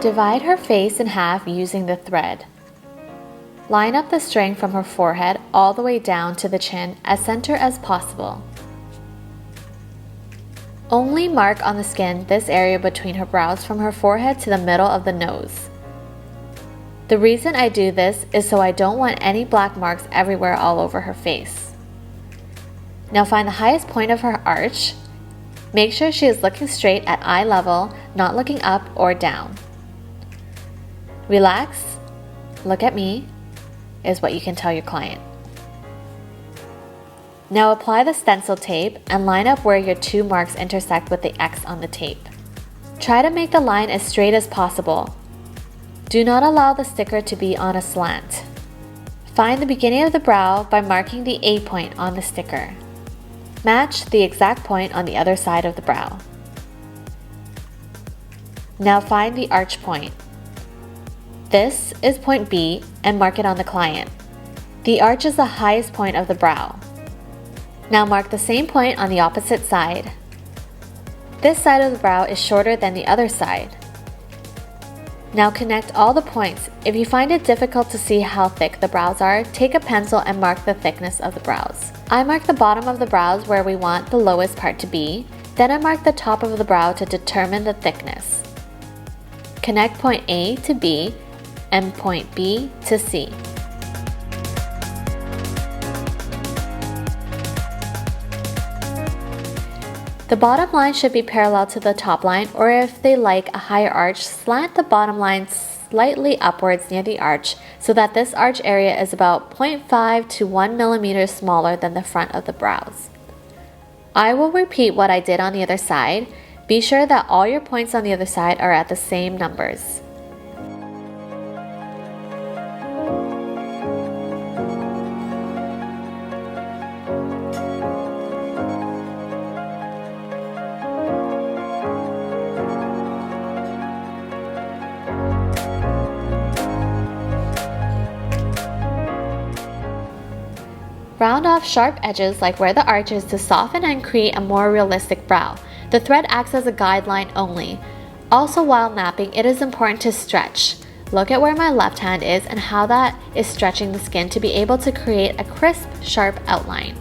divide her face in half using the thread. Line up the string from her forehead all the way down to the chin as center as possible. Only mark on the skin this area between her brows from her forehead to the middle of the nose. The reason I do this is so I don't want any black marks everywhere all over her face. Now find the highest point of her arch. Make sure she is looking straight at eye level, not looking up or down. Relax, look at me, is what you can tell your client. Now apply the stencil tape and line up where your two marks intersect with the X on the tape. Try to make the line as straight as possible. Do not allow the sticker to be on a slant. Find the beginning of the brow by marking the A point on the sticker. Match the exact point on the other side of the brow. Now find the arch point. This is point B and mark it on the client. The arch is the highest point of the brow. Now mark the same point on the opposite side. This side of the brow is shorter than the other side. Now connect all the points. If you find it difficult to see how thick the brows are, take a pencil and mark the thickness of the brows. I mark the bottom of the brows where we want the lowest part to be, then I mark the top of the brow to determine the thickness. Connect point A to B and point B to C. The bottom line should be parallel to the top line, or if they like a higher arch, slant the bottom line slightly upwards near the arch so that this arch area is about 0.5 to 1 millimeter smaller than the front of the brows. I will repeat what I did on the other side. Be sure that all your points on the other side are at the same numbers. Round off sharp edges like where the arch is to soften and create a more realistic brow. The thread acts as a guideline only. Also, while napping, it is important to stretch. Look at where my left hand is and how that is stretching the skin to be able to create a crisp, sharp outline.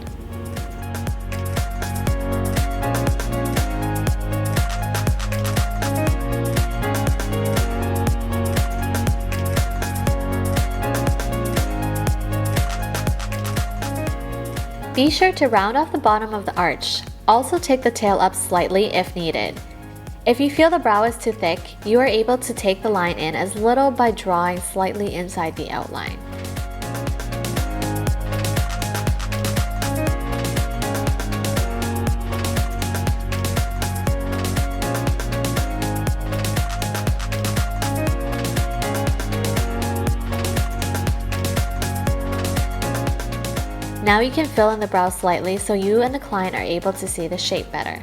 Be sure to round off the bottom of the arch. Also take the tail up slightly if needed. If you feel the brow is too thick, you are able to take the line in as little by drawing slightly inside the outline. Now you can fill in the brow slightly so you and the client are able to see the shape better.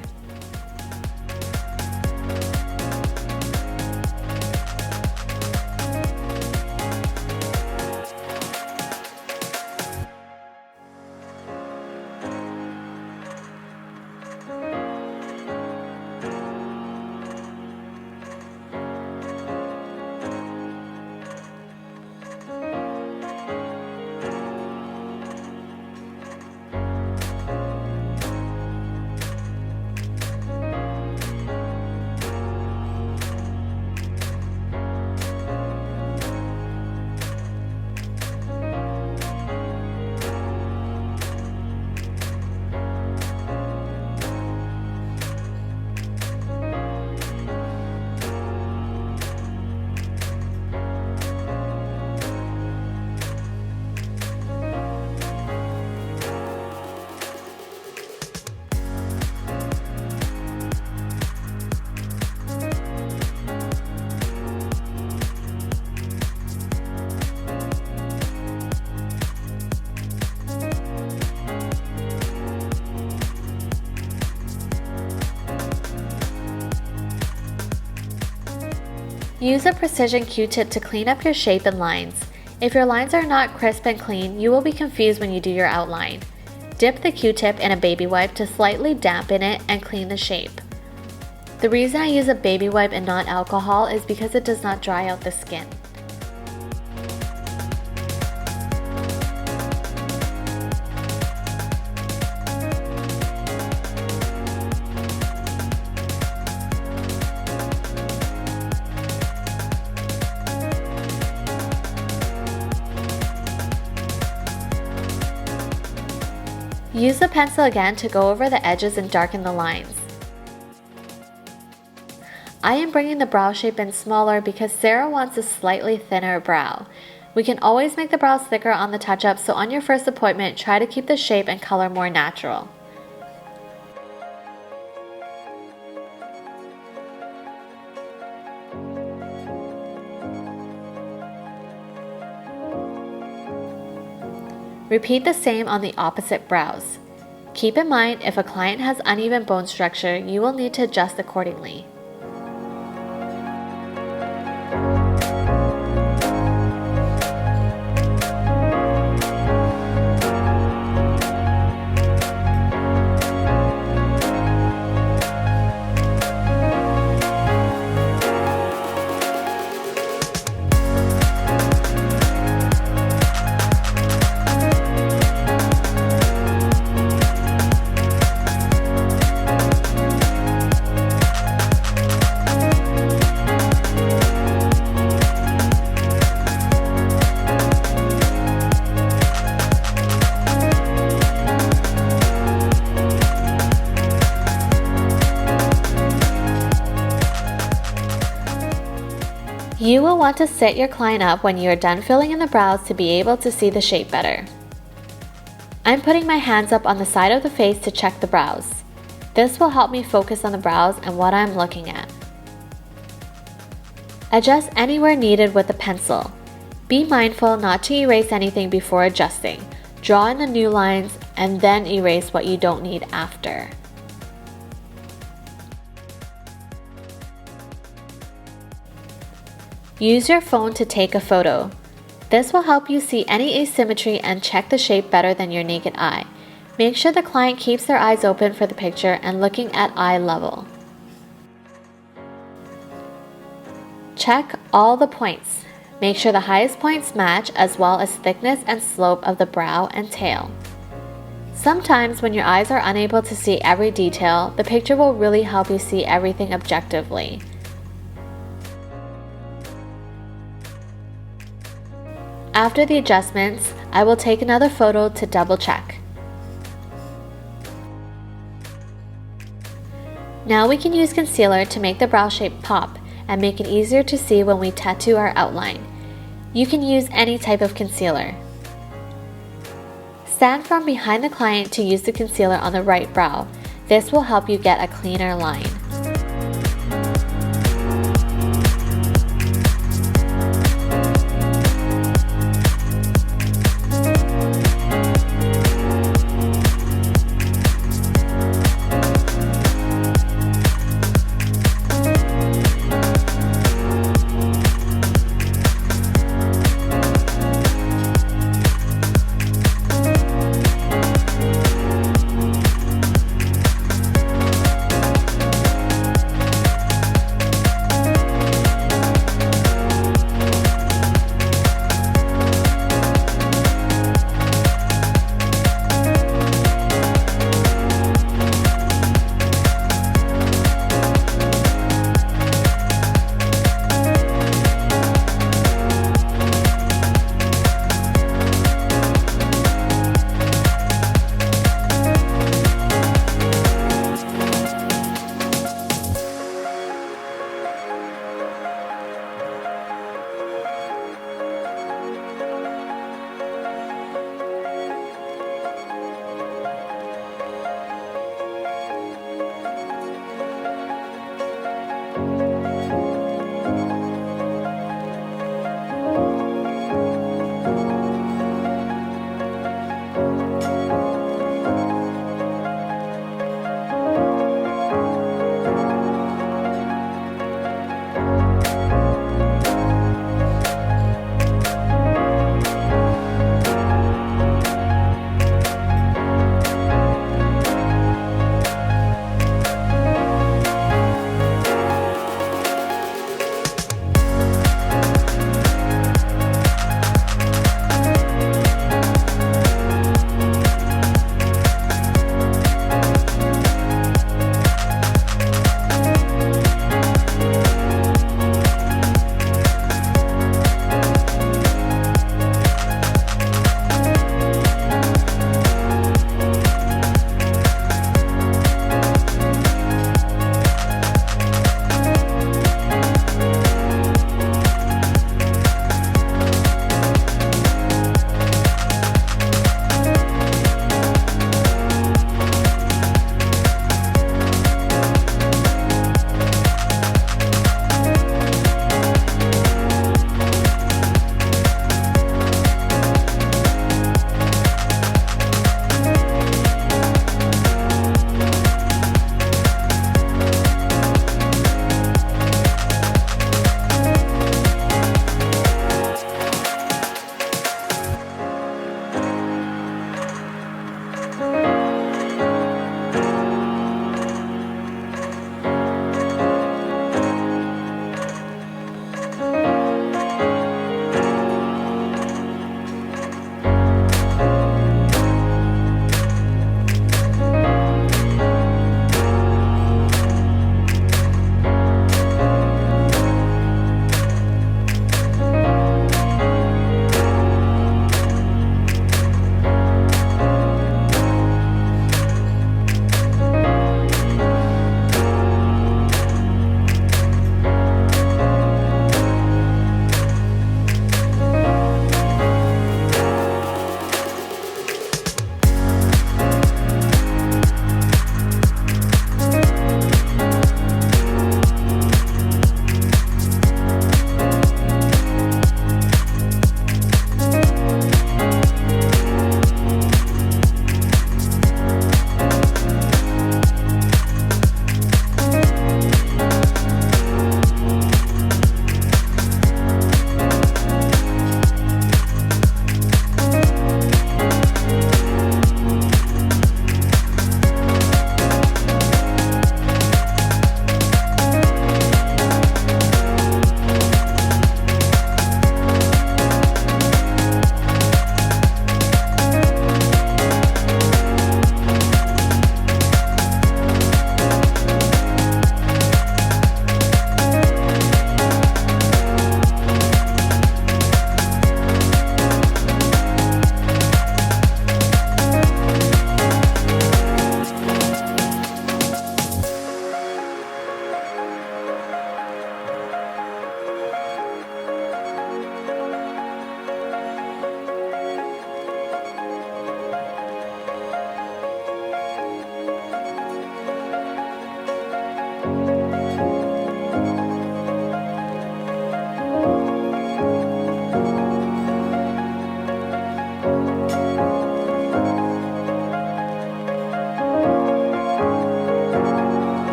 Use a precision Q-tip to clean up your shape and lines. If your lines are not crisp and clean, you will be confused when you do your outline. Dip the Q-tip in a baby wipe to slightly dampen it and clean the shape. The reason I use a baby wipe and not alcohol is because it does not dry out the skin. Use the pencil again to go over the edges and darken the lines. I am bringing the brow shape in smaller because Sarah wants a slightly thinner brow. We can always make the brows thicker on the touch-up, so on your first appointment, try to keep the shape and color more natural. Repeat the same on the opposite brows. Keep in mind, if a client has uneven bone structure, you will need to adjust accordingly. You will want to sit your client up when you are done filling in the brows to be able to see the shape better. I'm putting my hands up on the side of the face to check the brows. This will help me focus on the brows and what I'm looking at. Adjust anywhere needed with the pencil. Be mindful not to erase anything before adjusting. Draw in the new lines and then erase what you don't need after. Use your phone to take a photo. This will help you see any asymmetry and check the shape better than your naked eye. Make sure the client keeps their eyes open for the picture and looking at eye level. Check all the points. Make sure the highest points match, as well as thickness and slope of the brow and tail. Sometimes when your eyes are unable to see every detail, the picture will really help you see everything objectively. After the adjustments, I will take another photo to double check. Now we can use concealer to make the brow shape pop and make it easier to see when we tattoo our outline. You can use any type of concealer. Stand from behind the client to use the concealer on the right brow. This will help you get a cleaner line.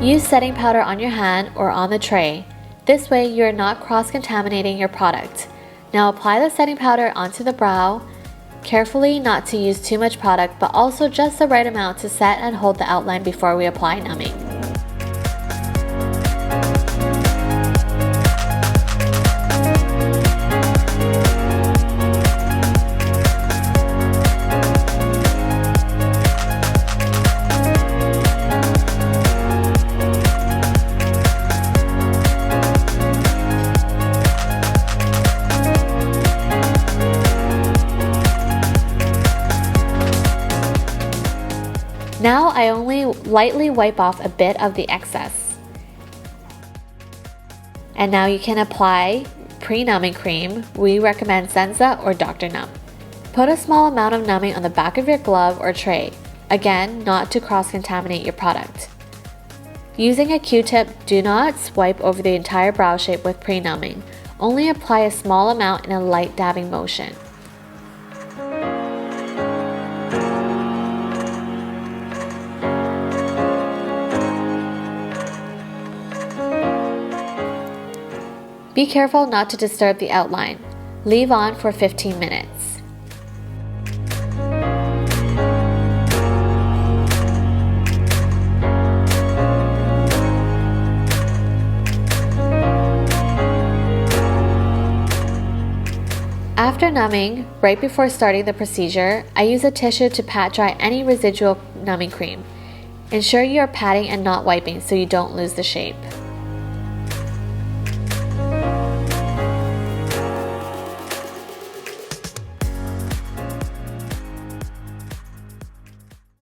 Use setting powder on your hand or on the tray. This way you are not cross-contaminating your product. Now apply the setting powder onto the brow. Carefully not to use too much product, but also just the right amount to set and hold the outline before we apply numbing. Now I only lightly wipe off a bit of the excess. And now you can apply pre-numbing cream. We recommend Senza or Dr. Numb. Put a small amount of numbing on the back of your glove or tray. Again, not to cross-contaminate your product. Using a Q-tip, do not swipe over the entire brow shape with pre-numbing. Only apply a small amount in a light dabbing motion. Be careful not to disturb the outline. Leave on for 15 minutes. After numbing, right before starting the procedure, I use a tissue to pat dry any residual numbing cream. Ensure you are patting and not wiping so you don't lose the shape.